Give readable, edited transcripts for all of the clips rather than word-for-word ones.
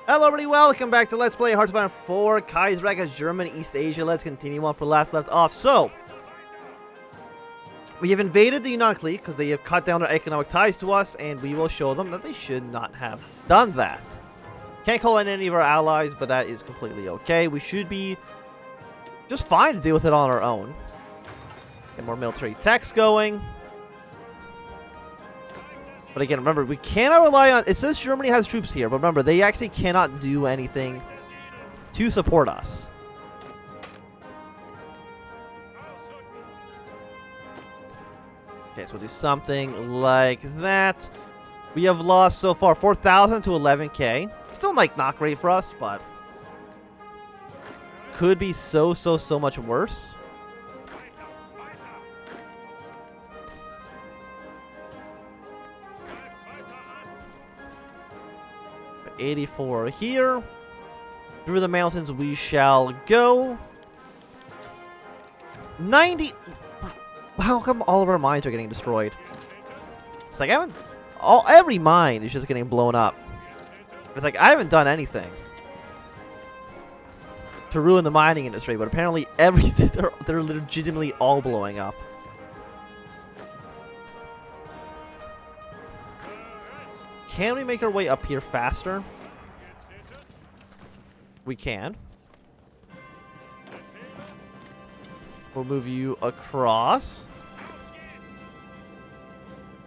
Hello everybody, welcome back to Let's Play Hearts of Iron 4 Kaiserreich as German East Asia. Let's continue on for last left off. So, we have invaded the Anarkali because they have cut down their economic ties to us, and we will show them that they should not have done that. Can't call in any of our allies, but that is completely okay. We should be just fine to deal with it on our own. Get more military techs going. But again, remember, we cannot rely on... It says Germany has troops here, but remember, they actually cannot do anything to support us. Okay, so we'll do something like that. We have lost so far 4,000 to 11k. Still, like, not great for us, but... could be so much worse. 84 here. Through the mountains we shall go. 90. How come all of our mines are getting destroyed? It's like every mine is just getting blown up. It's like I haven't done anything to ruin the mining industry, but apparently they're legitimately all blowing up. Can we make our way up here faster? We can. We'll move you across.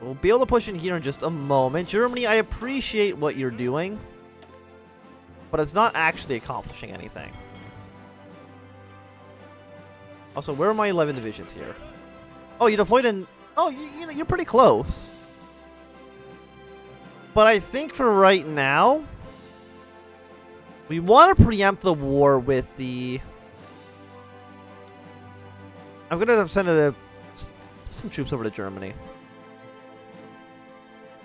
We'll be able to push in here in just a moment. Germany, I appreciate what you're doing, but it's not actually accomplishing anything. Also, where are my 11 divisions here? Oh, you deployed in... Oh, you're pretty close. But I think for right now, we want to preempt the war with the... I'm going to send some troops over to Germany.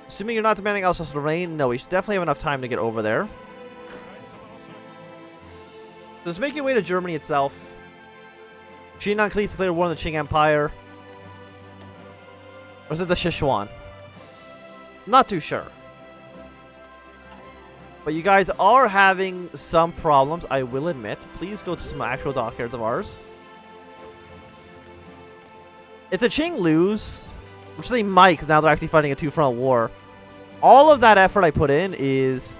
Assuming you're not demanding Alsace-Lorraine, no, we should definitely have enough time to get over there. Just make your way to Germany itself. Shinan Cleats declared war on the Qing Empire. Or is it the Sichuan? Not too sure. But you guys are having some problems, I will admit. Please go to some actual dockyards of ours. If the Qing lose, which they might, because now they're actually fighting a two-front war, all of that effort I put in is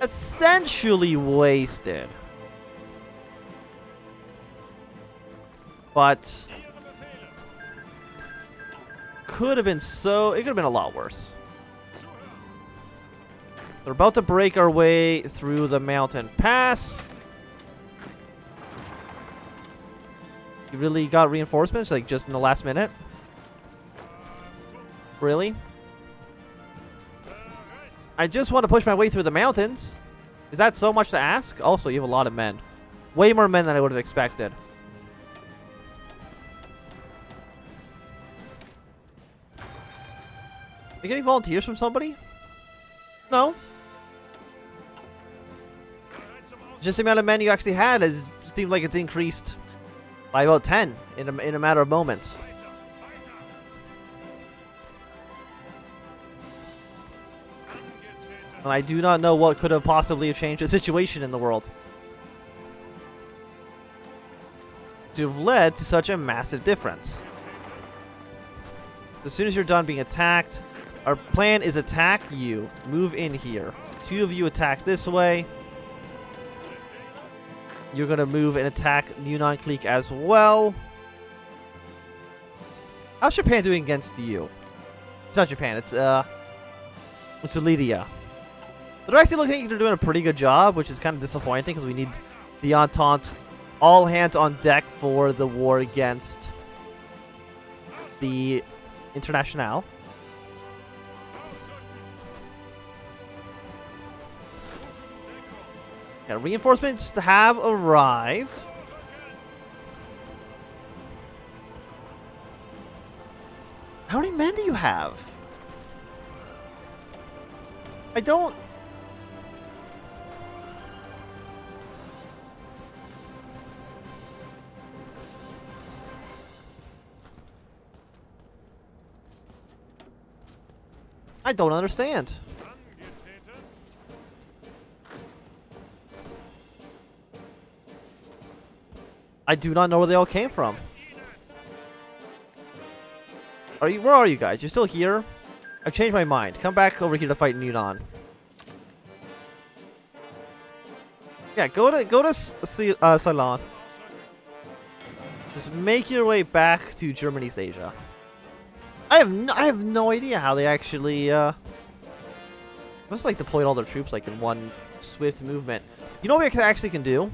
essentially wasted. But could have been it could have been a lot worse. They're about to break our way through the mountain pass. You really got reinforcements, like, just in the last minute? Really? I just want to push my way through the mountains. Is that so much to ask? Also, you have a lot of men. Way more men than I would have expected. Are you getting volunteers from somebody? No. Just the amount of men you actually had has seemed like it's increased by about 10 in a matter of moments. And I do not know what could have possibly changed the situation in the world to have led to such a massive difference. As soon as you're done being attacked, our plan is attack you. Move in here. 2 of you attack this way. You're going to move and attack Yunnan Clique as well. How's Japan doing against you? It's not Japan. It's Lydia. They're actually looking like they're doing a pretty good job, which is kind of disappointing because we need the Entente all hands on deck for the war against the Internationale. Yeah, reinforcements have arrived. How many men do you have? I don't... I don't understand. I do not know where they all came from. Where are you guys? You're still here? I've changed my mind. Come back over here to fight Nunon. Yeah, go to Ceylon. Just make your way back to German East Asia. I have no idea how they actually must like deployed all their troops like in one swift movement. You know what we actually can do?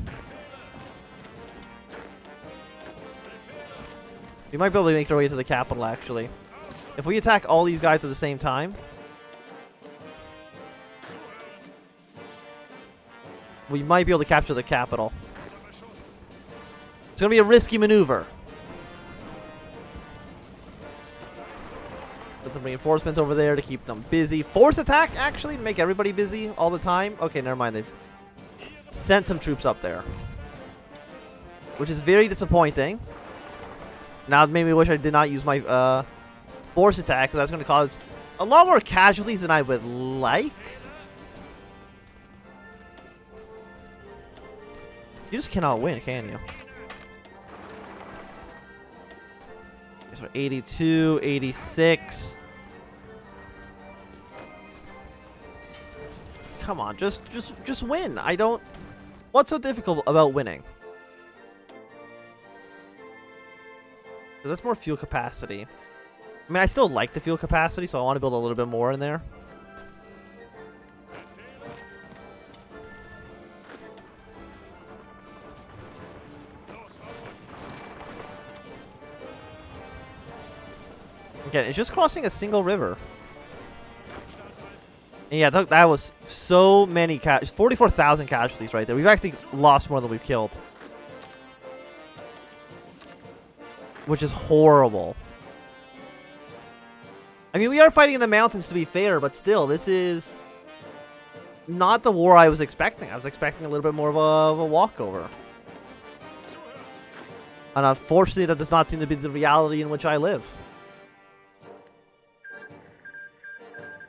We might be able to make our way to the capital actually. If we attack all these guys at the same time, we might be able to capture the capital. It's gonna be a risky maneuver. Put some reinforcements over there to keep them busy. Force attack, actually, make everybody busy all the time. Okay, never mind. They've sent some troops up there, which is very disappointing. Now, it made me wish I did not use my force attack, because that's going to cause a lot more casualties than I would like. You just cannot win, can you? So 82, 86. Come on, just win. I don't. What's so difficult about winning? So that's more fuel capacity. I mean, I still like the fuel capacity, so I want to build a little bit more in there. Again, it's just crossing a single river. And yeah, that was so many 44,000 casualties right there. We've actually lost more than we've killed, which is horrible. I mean, we are fighting in the mountains to be fair, but still, this is not the war I was expecting. I was expecting a little bit more of a walkover. And unfortunately, that does not seem to be the reality in which I live.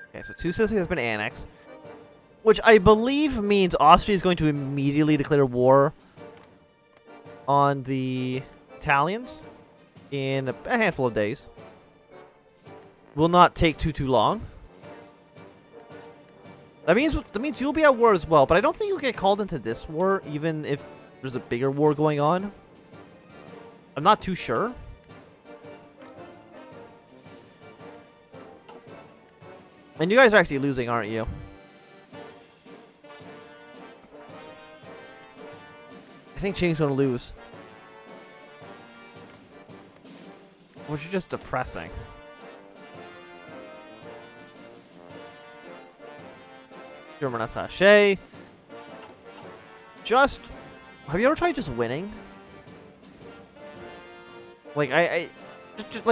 Okay, so 2 Sicily has been annexed, which I believe means Austria is going to immediately declare war on the Italians in a handful of days. Will not take too long. That means you'll be at war as well, but I don't think you'll get called into this war, even if there's a bigger war going on. I'm not too sure. And you guys are actually losing, aren't you? I think Qing's gonna lose, which is just depressing. German attaché. Have you ever tried just winning? Like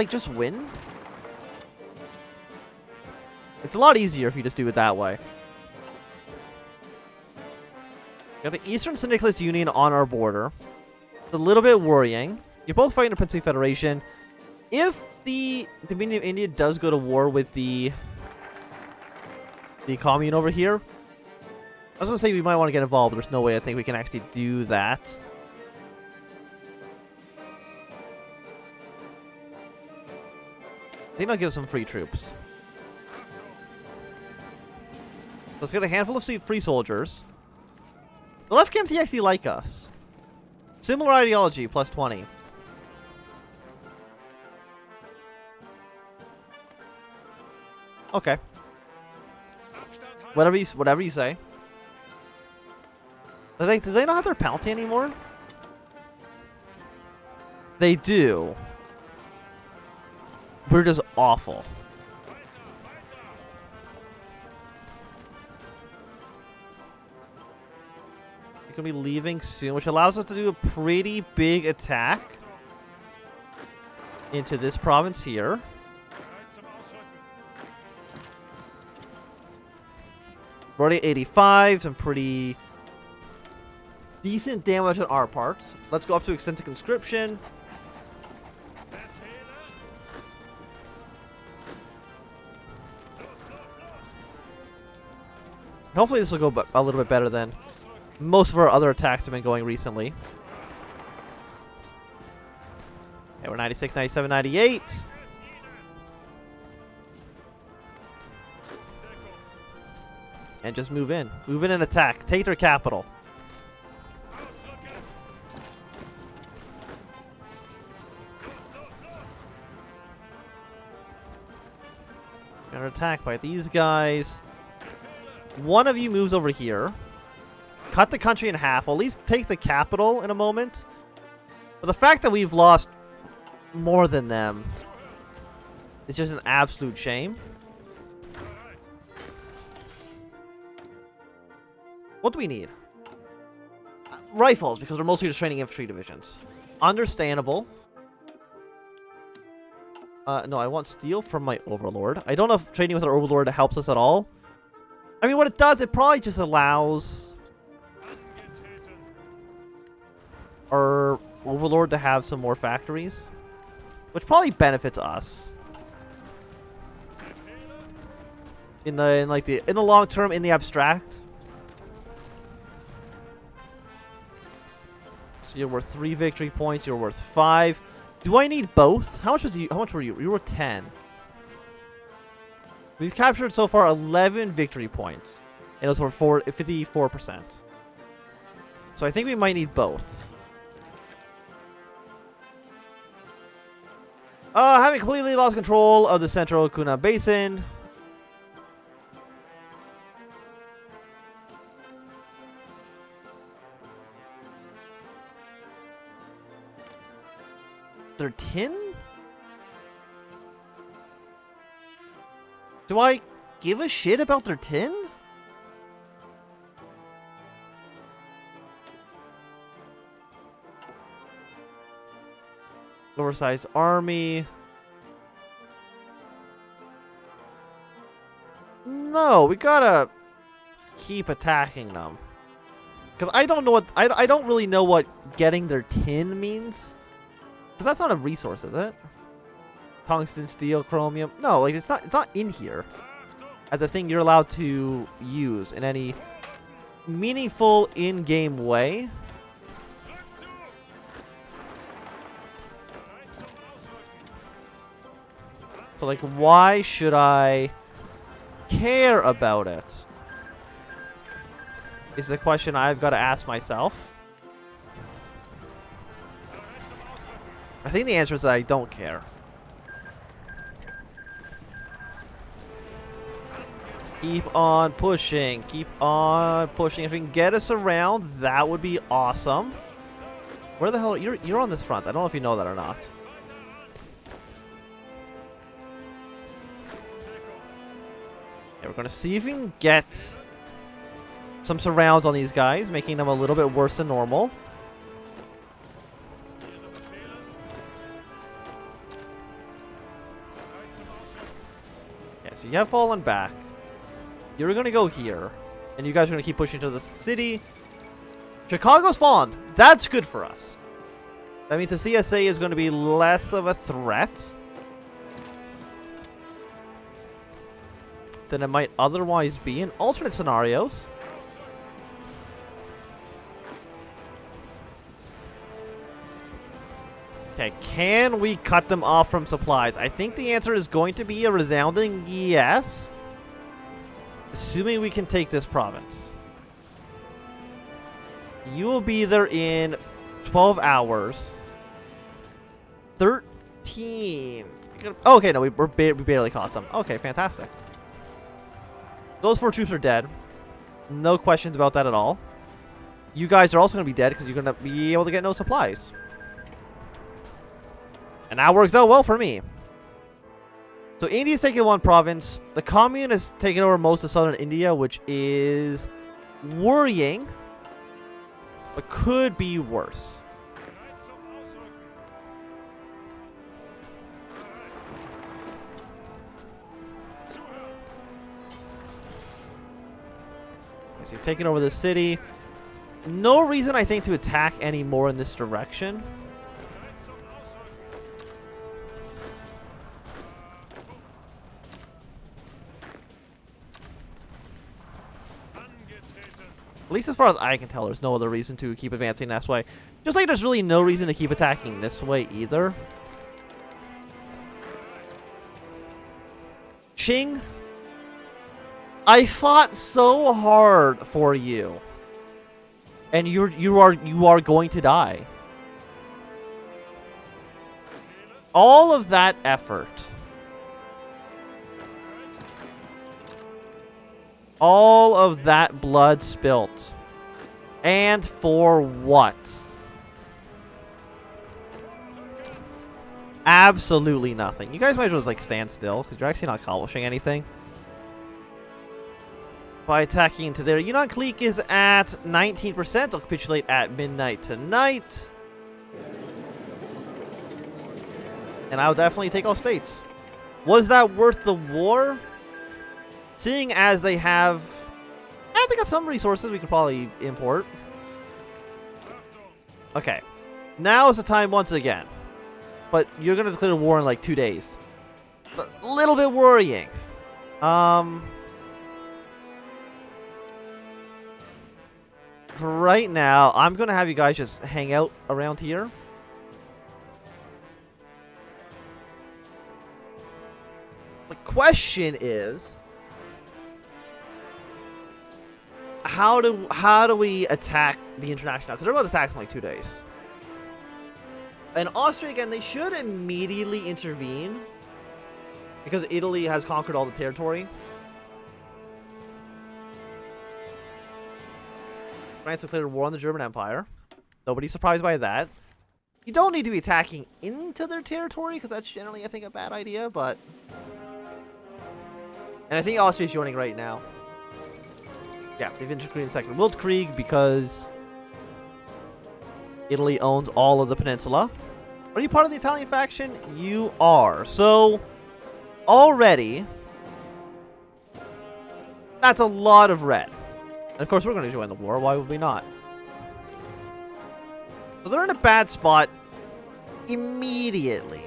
just win. It's a lot easier if you just do it that way. You have the Eastern Syndicalist Union on our border. It's a little bit worrying. You're both fighting the Princely Federation. If the Dominion of India does go to war with the commune over here, I was going to say we might want to get involved, but there's no way I think we can actually do that. I think I'll give some free troops. Let's get a handful of free soldiers. The left camps actually like us. Similar ideology, plus 20. Okay. Whatever you say. Do they not have their penalty anymore? They do. We're just awful. You're gonna be leaving soon, which allows us to do a pretty big attack into this province here. We're already at 85, some pretty decent damage on our parts. Let's go up to extent to conscription. Hopefully this will go a little bit better than most of our other attacks have been going recently. we're 96, 97, 98. And just move in. Move in and attack. Take their capital. Under attack by these guys. One of you moves over here. Cut the country in half. We'll at least take the capital in a moment. But the fact that we've lost more than them is just an absolute shame. What do we need? Rifles, because we're mostly just training infantry divisions. Understandable. No, I want steel from my overlord. I don't know if trading with our overlord helps us at all. I mean, what it does, it probably just allows our overlord to have some more factories, which probably benefits us in the long term, in the abstract. So you're worth 3 victory points. You're worth 5. Do I need both? How much was you? How much were you? You were 10. We've captured so far 11 victory points, and it was for 54%. So I think we might need both. Having completely lost control of the central Kuna Basin. Their tin? Do I give a shit about their tin? Oversized army. No, we gotta keep attacking them. Because I don't know what I don't really know what getting their tin means. Because that's not a resource, is it? Tungsten, steel, chromium. No, like it's not in here as a thing you're allowed to use in any meaningful in-game way. So like, why should I care about it? Is the question I've got to ask myself. I think the answer is that I don't care. Keep on pushing. Keep on pushing. If we can get us around, that would be awesome. Where the hell are you? You're on this front. I don't know if you know that or not. Yeah, we're going to see if we can get some surrounds on these guys, making them a little bit worse than normal. So you have fallen back. You're going to go here. And you guys are going to keep pushing to the city. Chicago's fallen. That's good for us. That means the CSA is going to be less of a threat than it might otherwise be in alternate scenarios. Okay, can we cut them off from supplies? I think the answer is going to be a resounding yes. Assuming we can take this province. You will be there in 12 hours. 13. Oh, okay, no, we barely caught them. Okay, fantastic. Those 4 troops are dead. No questions about that at all. You guys are also going to be dead because you're going to be able to get no supplies. And that works out well for me. So India's taking 1 province. The commune has taken over most of southern India, which is worrying, but could be worse. So you've taken over the city. No reason, I think, to attack any more in this direction. At least as far as I can tell, there's no other reason to keep advancing this way. Just like there's really no reason to keep attacking this way either. Qing, I fought so hard for you. And you are going to die. All of that effort. All of that blood spilt. And for what? Absolutely nothing. You guys might as well just, like, stand still, because you're actually not accomplishing anything. By attacking into there. Yunnan clique is at 19%. They'll capitulate at midnight tonight. And I'll definitely take all states. Was that worth the war? Seeing as they have... they got some resources we could probably import. Okay. Now is the time once again. But you're going to declare war in like 2 days. A little bit worrying. For right now, I'm going to have you guys just hang out around here. The question is... How do we attack the international? Because they're about to attack in like 2 days. And Austria, again, they should immediately intervene. Because Italy has conquered all the territory. France declared war on the German Empire. Nobody's surprised by that. You don't need to be attacking into their territory, because that's generally, I think, a bad idea, but... And I think Austria's joining right now. Yeah, they've integrated in the Second Weltkrieg because Italy owns all of the peninsula. Are you part of the Italian faction? You are. So, already, that's a lot of red. And of course, we're going to join the war. Why would we not? So they're in a bad spot immediately.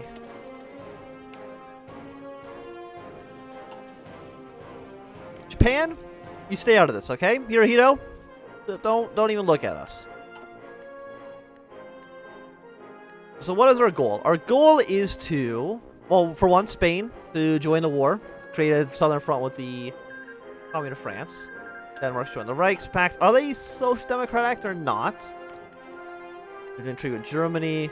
Japan? You stay out of this, okay? Hirohito, don't even look at us. So what is our goal? Our goal is to, well, for one, Spain to join the war, create a southern front with the Commune of France. Denmark's join the Reichspakt. Are they social democratic or not? They're doing trade with Germany.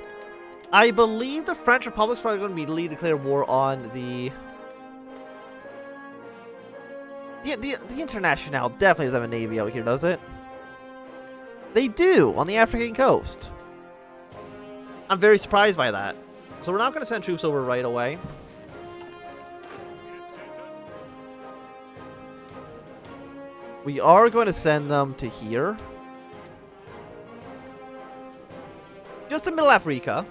I believe the French Republic's probably going to immediately declare war on the International definitely doesn't have a navy out here, does it? They do, on the African coast. I'm very surprised by that. So we're not going to send troops over right away. We are going to send them to here. Just to Middle Africa.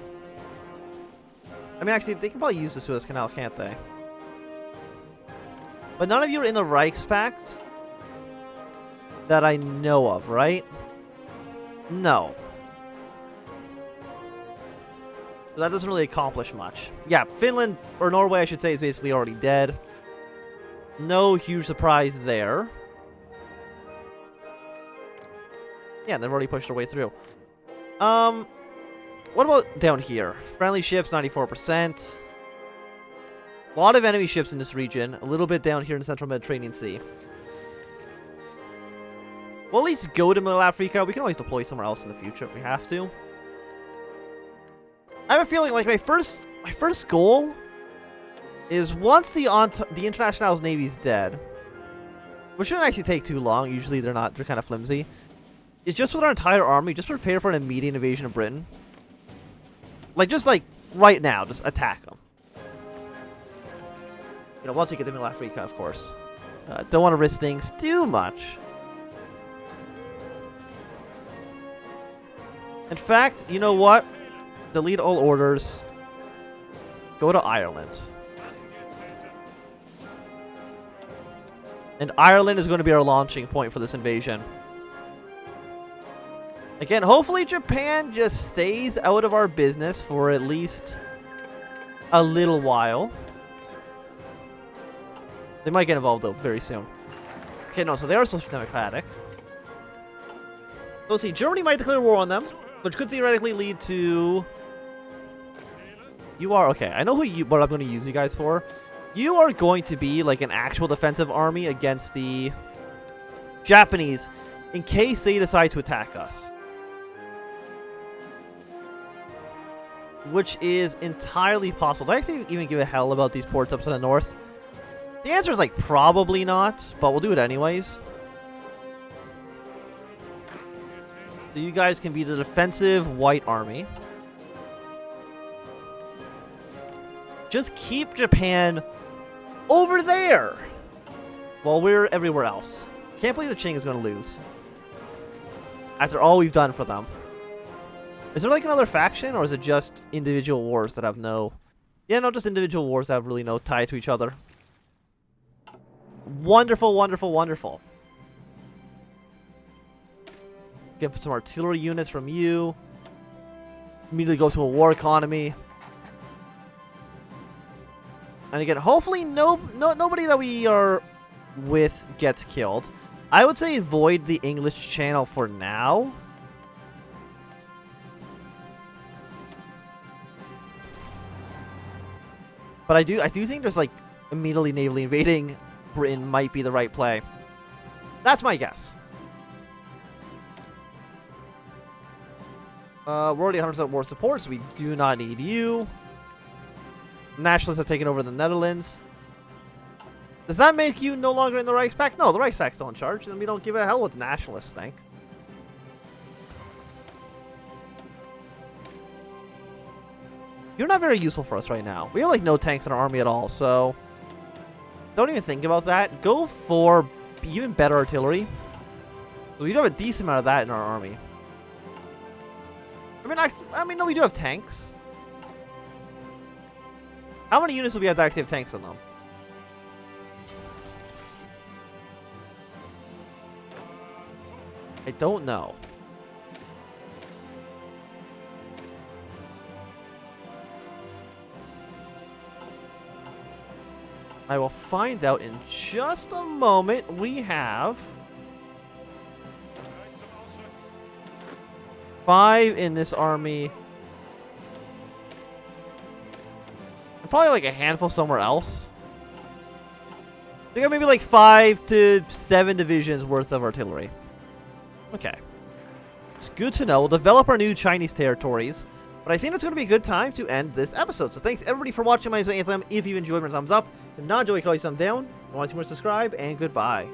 I mean, actually, they can probably use the Suez Canal, can't they? But none of you are in the Reichspakt that I know of, right? No. So that doesn't really accomplish much. Yeah, Finland, or Norway, I should say, is basically already dead. No huge surprise there. Yeah, they've already pushed their way through. What about down here? Friendly ships, 94%. A lot of enemy ships in this region. A little bit down here in the Central Mediterranean Sea. We'll at least go to Middle Africa. We can always deploy somewhere else in the future if we have to. I have a feeling like my first goal is once the International's Navy's dead, which shouldn't actually take too long. Usually they're kind of flimsy. Is just with our entire army, just prepare for an immediate invasion of Britain. Just right now, just attack them. You know, once we get to Middle Africa, of course. Don't want to risk things too much. In fact, you know what? Delete all orders. Go to Ireland. And Ireland is going to be our launching point for this invasion. Again, hopefully Japan just stays out of our business for at least a little while. They might get involved, though, very soon. Okay, no, so they are social democratic. So, see, Germany might declare war on them, which could theoretically lead to... You are... Okay, I know what I'm going to use you guys for. You are going to be like an actual defensive army against the Japanese in case they decide to attack us. Which is entirely possible. Do I actually even give a hell about these ports up to the north? The answer is like probably not, but we'll do it anyways. So you guys can be the defensive white army. Just keep Japan over there while we're everywhere else. Can't believe the Qing is going to lose after all we've done for them. Is there like another faction, or is it just individual wars that have no... Yeah, no, just individual wars that have really no tie to each other. Wonderful, wonderful, wonderful. Get some artillery units from you. Immediately go to a war economy. And again, hopefully nobody that we are with gets killed. I would say avoid the English Channel for now. But I do think just like immediately navally invading Britain might be the right play. That's my guess. We're already 100% war support, so we do not need you. Nationalists have taken over the Netherlands. Does that make you no longer in the Reichspakt? No, the Reichspact's still in charge, and we don't give a hell what the nationalists think. You're not very useful for us right now. We have like no tanks in our army at all, so don't even think about that. Go for even better artillery. We do have a decent amount of that in our army. I mean, no, we do have tanks. How many units do we have that actually have tanks on them? I don't know. I will find out in just a moment. We have 5 in this army. And probably like a handful somewhere else. We got maybe like 5 to 7 divisions worth of artillery. Okay. It's good to know. We'll develop our new Chinese territories. But I think it's going to be a good time to end this episode. So thanks everybody for watching. My name is Anthem. If you enjoyed, give me a thumbs up. If not, enjoy, you can always thumb down. If you want to see more, subscribe, and goodbye.